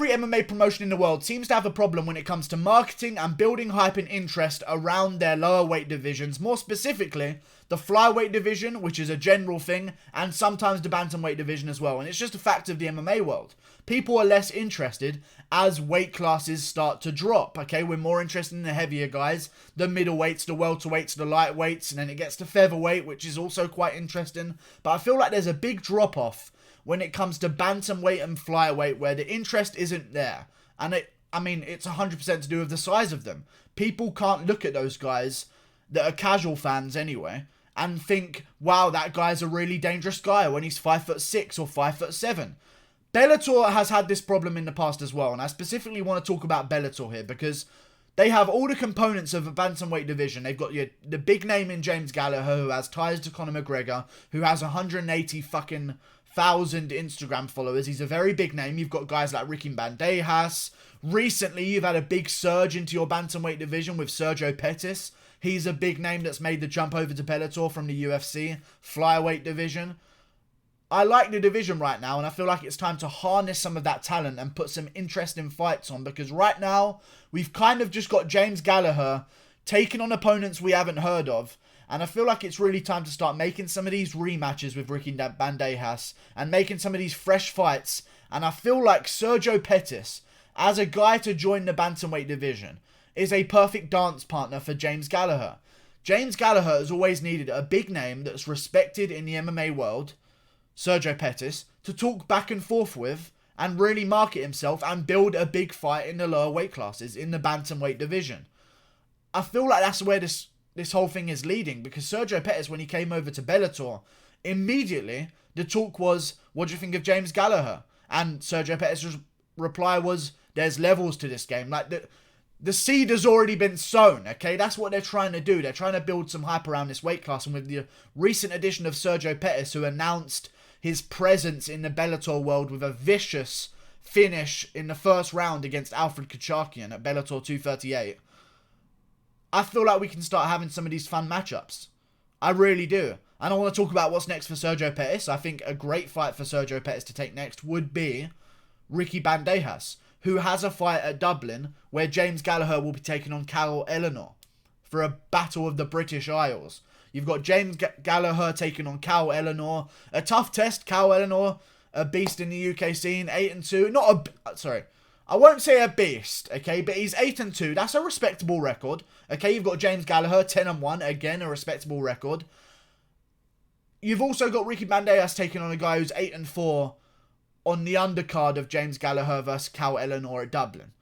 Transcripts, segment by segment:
every MMA promotion in the world seems to have a problem when it comes to marketing and building hype and interest around their lower weight divisions, more specifically the flyweight division, which is a general thing, and sometimes the bantamweight division as well. And it's just a fact of the MMA world. People are less interested as weight classes start to drop, okay? We're more interested in the heavier guys, the middleweights, the welterweights, the lightweights, and then it gets to featherweight, which is also quite interesting. But I feel like there's a big drop-off when it comes to bantamweight and flyweight, where the interest isn't there. And it's 100% to do with the size of them. People can't look at those guys that are casual fans anyway and think, wow, that guy's a really dangerous guy when he's 5'6" or 5'7". Bellator has had this problem in the past as well, and I specifically want to talk about Bellator here because they have all the components of a bantamweight division. They've got the big name in James Gallagher, who has ties to Conor McGregor, who has 180 fucking thousand Instagram followers. He's a very big name. You've got guys like Ricky Bandejas. Recently, you've had a big surge into your bantamweight division with Sergio Pettis. He's a big name that's made the jump over to Bellator from the UFC flyweight division. I like the division right now, and I feel like it's time to harness some of that talent and put some interesting fights on, because right now, we've kind of just got James Gallagher taking on opponents we haven't heard of, and I feel like it's really time to start making some of these rematches with Ricky Bandejas and making some of these fresh fights, and I feel like Sergio Pettis, as a guy to join the bantamweight division, is a perfect dance partner for James Gallagher. James Gallagher has always needed a big name that's respected in the MMA world, Sergio Pettis, to talk back and forth with and really market himself and build a big fight in the lower weight classes in the bantamweight division. I feel like that's where this whole thing is leading, because Sergio Pettis, when he came over to Bellator, immediately the talk was, what do you think of James Gallagher? And Sergio Pettis' reply was, there's levels to this game. Like, the seed has already been sown, okay? That's what they're trying to do. They're trying to build some hype around this weight class. And with the recent addition of Sergio Pettis, who announced his presence in the Bellator world with a vicious finish in the first round against Alfred Kachakian at Bellator 238, I feel like we can start having some of these fun matchups. I really do. And I want to talk about what's next for Sergio Pettis. I think a great fight for Sergio Pettis to take next would be Ricky Bandejas, who has a fight at Dublin where James Gallagher will be taking on Carl Eleanor for a battle of the British Isles. You've got James Gallagher taking on Carl Eleanor. A tough test. Carl Eleanor, a beast in the UK scene, 8-2. I won't say a beast, okay, but he's 8-2. That's a respectable record. Okay, you've got James Gallagher, 10-1. Again, a respectable record. You've also got Ricky Bandejas taking on a guy who's 8-4 on the undercard of James Gallagher versus Carl Eleanor at Dublin.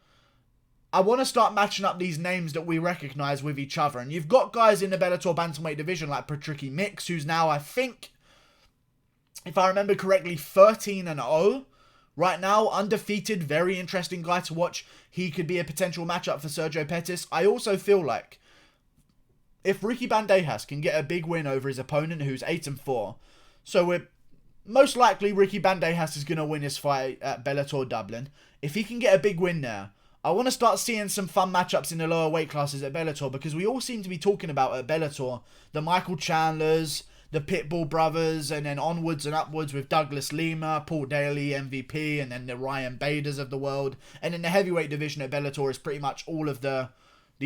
I want to start matching up these names that we recognise with each other. And you've got guys in the Bellator Bantamweight division like Patricky Mix, who's now, I think, if I remember correctly, 13-0. Right now, undefeated, very interesting guy to watch. He could be a potential matchup for Sergio Pettis. I also feel like if Ricky Bandejas can get a big win over his opponent who's 8-4, so we're most likely Ricky Bandejas is going to win his fight at Bellator Dublin. If he can get a big win there, I want to start seeing some fun matchups in the lower weight classes at Bellator, because we all seem to be talking about at Bellator the Michael Chandlers, the Pitbull brothers, and then onwards and upwards with Douglas Lima, Paul Daly, MVP, and then the Ryan Baders of the world. And in the heavyweight division at Bellator is pretty much all of the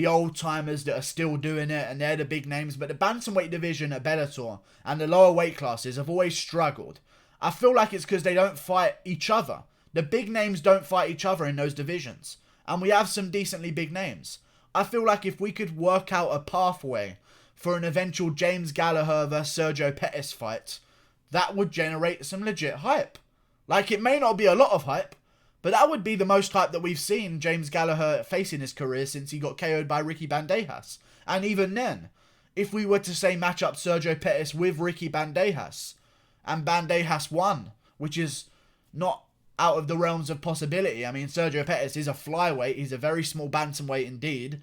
old-timers that are still doing it, and they're the big names. But the bantamweight division at Bellator and the lower weight classes have always struggled. I feel like it's because they don't fight each other. The big names don't fight each other in those divisions. And we have some decently big names. I feel like if we could work out a pathway for an eventual James Gallagher versus Sergio Pettis fight, that would generate some legit hype. Like, it may not be a lot of hype, but that would be the most hype that we've seen James Gallagher face in his career since he got KO'd by Ricky Bandejas. And even then, if we were to say match up Sergio Pettis with Ricky Bandejas, and Bandejas won, which is not out of the realms of possibility. I mean, Sergio Pettis is a flyweight. He's a very small bantamweight indeed.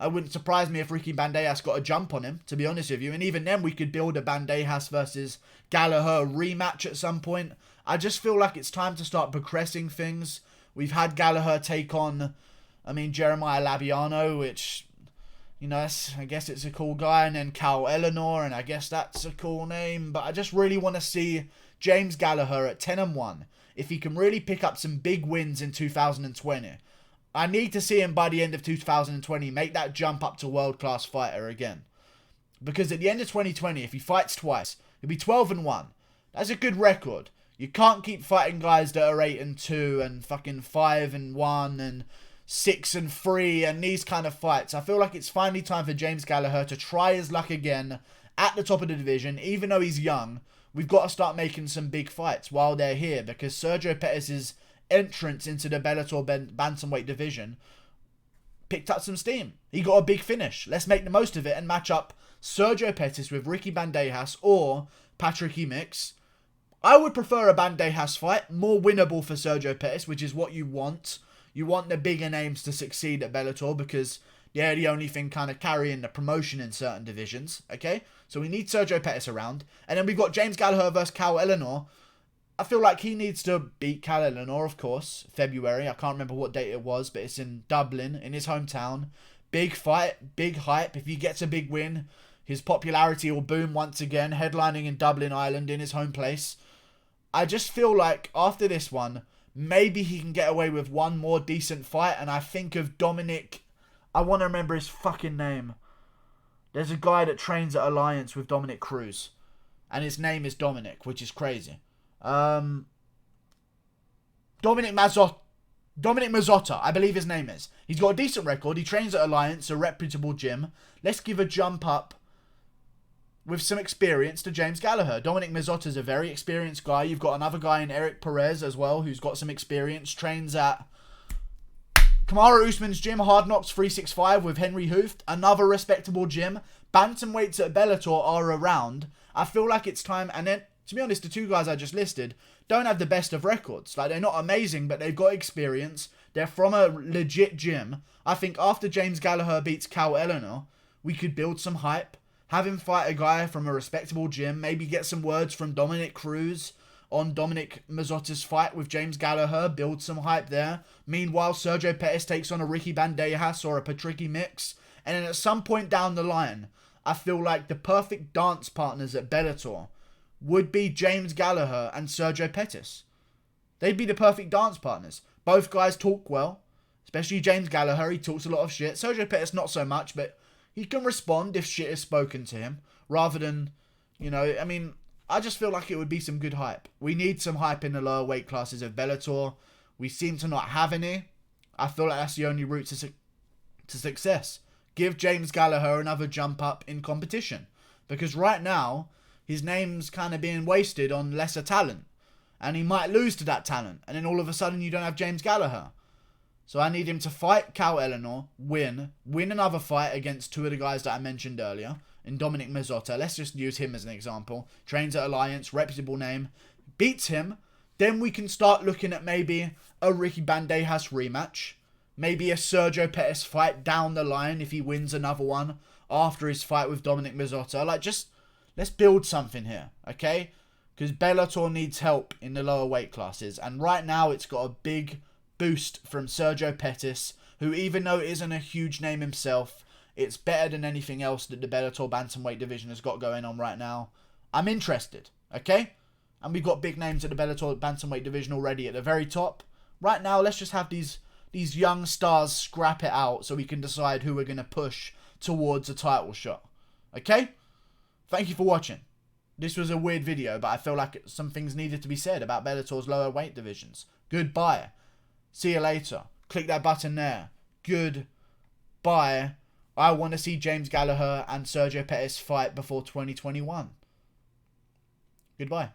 It wouldn't surprise me if Ricky Bandejas got a jump on him, to be honest with you. And even then, we could build a Bandejas versus Gallagher rematch at some point. I just feel like it's time to start progressing things. We've had Gallagher take on, Jeremiah Labiano, which, I guess it's a cool guy. And then Carl Eleanor, and I guess that's a cool name. But I just really want to see James Gallagher at 10-1. if he can really pick up some big wins in 2020. I need to see him by the end of 2020 make that jump up to world-class fighter again. Because at the end of 2020, if he fights twice, he'll be 12-1. That's a good record. You can't keep fighting guys that are 8-2 and fucking 5-1 and 6-3 and these kind of fights. I feel like it's finally time for James Gallagher to try his luck again at the top of the division. Even though he's young, we've got to start making some big fights while they're here, because Sergio Pettis' entrance into the Bellator Bantamweight division picked up some steam. He got a big finish. Let's make the most of it and match up Sergio Pettis with Ricky Bandejas or Patrick Mix. I would prefer a Bandejas fight, more winnable for Sergio Pettis, which is what you want. You want the bigger names to succeed at Bellator because they're the only thing kind of carrying the promotion in certain divisions, okay? So we need Sergio Pettis around. And then we've got James Gallagher versus Cal Eleanor. I feel like he needs to beat Cal Eleanor, of course, February. I can't remember what date it was, but it's in Dublin, in his hometown. Big fight, big hype. If he gets a big win, his popularity will boom once again, headlining in Dublin, Ireland, in his home place. I just feel like after this one, maybe he can get away with one more decent fight. And I think of Dominic... I want to remember his fucking name. There's a guy that trains at Alliance with Dominic Cruz. And his name is Dominic, which is crazy. Dominic Mazzotta, I believe his name is. He's got a decent record. He trains at Alliance, a reputable gym. Let's give a jump up with some experience to James Gallagher. Dominic Mazzotta is a very experienced guy. You've got another guy in Eric Perez as well, who's got some experience. Trains at Kamaru Usman's gym, Hard Knocks 365 with Henry Hooft. Another respectable gym. Bantamweights at Bellator are around. I feel like it's time. And then, to be honest, the two guys I just listed don't have the best of records. Like, they're not amazing, but they've got experience. They're from a legit gym. I think after James Gallagher beats Cal Eleanor, we could build some hype. Have him fight a guy from a respectable gym. Maybe get some words from Dominic Cruz on Dominic Mazzotta's fight with James Gallagher. Build some hype there. Meanwhile, Sergio Pettis takes on a Ricky Bandejas or a Patricky Mix. And then at some point down the line, I feel like the perfect dance partners at Bellator would be James Gallagher and Sergio Pettis. They'd be the perfect dance partners. Both guys talk well. Especially James Gallagher. He talks a lot of shit. Sergio Pettis, not so much, but he can respond if shit is spoken to him. Rather than, you know, I mean, I just feel like it would be some good hype. We need some hype in the lower weight classes of Bellator. We seem to not have any. I feel like that's the only route to success. Give James Gallagher another jump up in competition. Because right now, his name's kind of being wasted on lesser talent. And he might lose to that talent. And then all of a sudden you don't have James Gallagher. So I need him to fight Cal Eleanor, win another fight against two of the guys that I mentioned earlier, in Dominic Mazzotta. Let's just use him as an example. Trains at Alliance, reputable name. Beats him. Then we can start looking at maybe a Ricky Bandejas rematch. Maybe a Sergio Pettis fight down the line if he wins another one after his fight with Dominic Mazzotta. Like, just, let's build something here, okay? Because Bellator needs help in the lower weight classes. And right now it's got a big boost from Sergio Pettis, who, even though isn't a huge name himself, it's better than anything else that the Bellator Bantamweight division has got going on right now. I'm interested, okay? And we've got big names at the Bellator Bantamweight division already at the very top. Right now, let's just have these young stars scrap it out so we can decide who we're going to push towards a title shot. Okay? Thank you for watching. This was a weird video, but I feel like some things needed to be said about Bellator's lower weight divisions. Goodbye. See you later. Click that button there. Goodbye. I want to see James Gallagher and Sergio Pettis fight before 2021. Goodbye.